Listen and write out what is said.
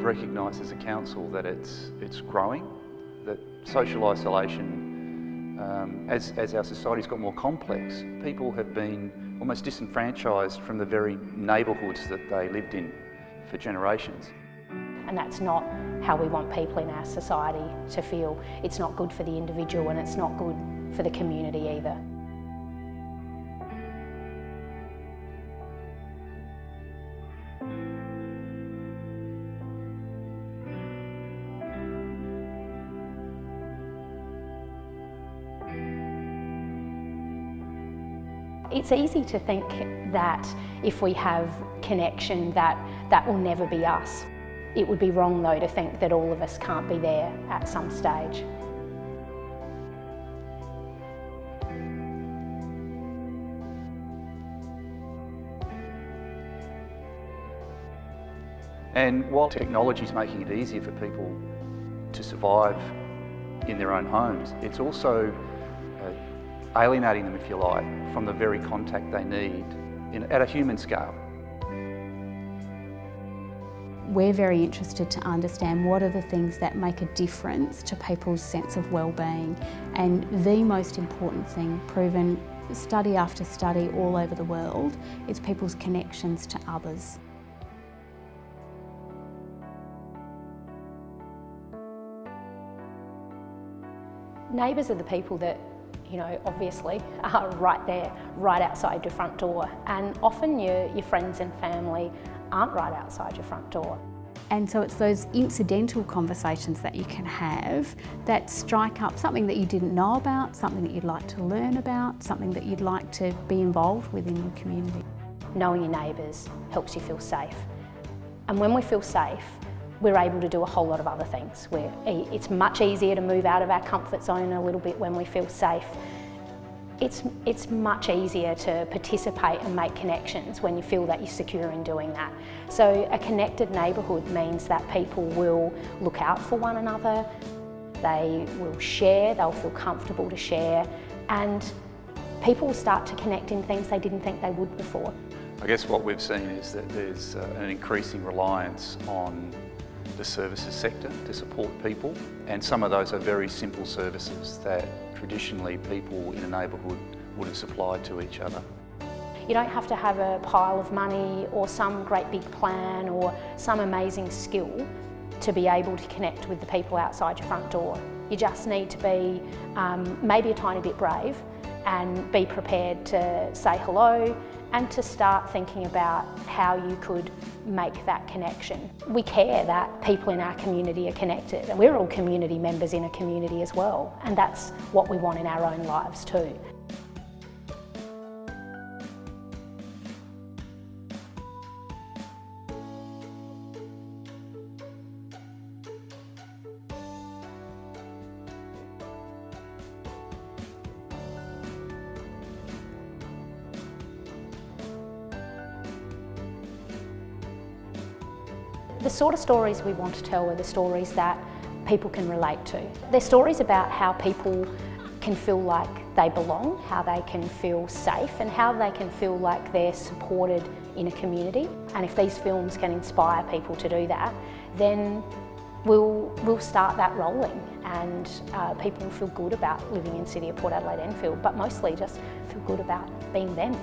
we've recognised as a council that it's growing, that social isolation, as our society's got more complex, people have been almost disenfranchised from the very neighbourhoods that they lived in for generations. And that's not how we want people in our society to feel. It's not good for the individual and it's not good for the community either. It's easy to think that if we have connection that will never be us. It would be wrong though to think that all of us can't be there at some stage. And while technology is making it easier for people to survive in their own homes, it's also alienating them, if you like, from the very contact they need at a human scale. We're very interested to understand what are the things that make a difference to people's sense of well-being, and the most important thing, proven study after study all over the world, is people's connections to others. Neighbours are the people that, obviously are right there, right outside your front door. And often your friends and family aren't right outside your front door. And so it's those incidental conversations that you can have that strike up something that you didn't know about, something that you'd like to learn about, something that you'd like to be involved with in your community. Knowing your neighbours helps you feel safe. And when we feel safe, we're able to do a whole lot of other things. It's much easier to move out of our comfort zone a little bit when we feel safe. It's much easier to participate and make connections when you feel that you're secure in doing that. So a connected neighbourhood means that people will look out for one another, they will share, they'll feel comfortable to share, and people will start to connect in things they didn't think they would before. I guess what we've seen is that there's an increasing reliance on the services sector to support people, and some of those are very simple services that traditionally people in a neighbourhood would have supplied to each other. You don't have to have a pile of money or some great big plan or some amazing skill to be able to connect with the people outside your front door. You just need to be maybe a tiny bit brave and be prepared to say hello and to start thinking about how you could make that connection. We care that people in our community are connected, and we're all community members in a community as well, and that's what we want in our own lives too. The sort of stories we want to tell are the stories that people can relate to. They're stories about how people can feel like they belong, how they can feel safe, and how they can feel like they're supported in a community. And if these films can inspire people to do that, then we'll start that rolling, and people will feel good about living in City of Port Adelaide Enfield, but mostly just feel good about being them.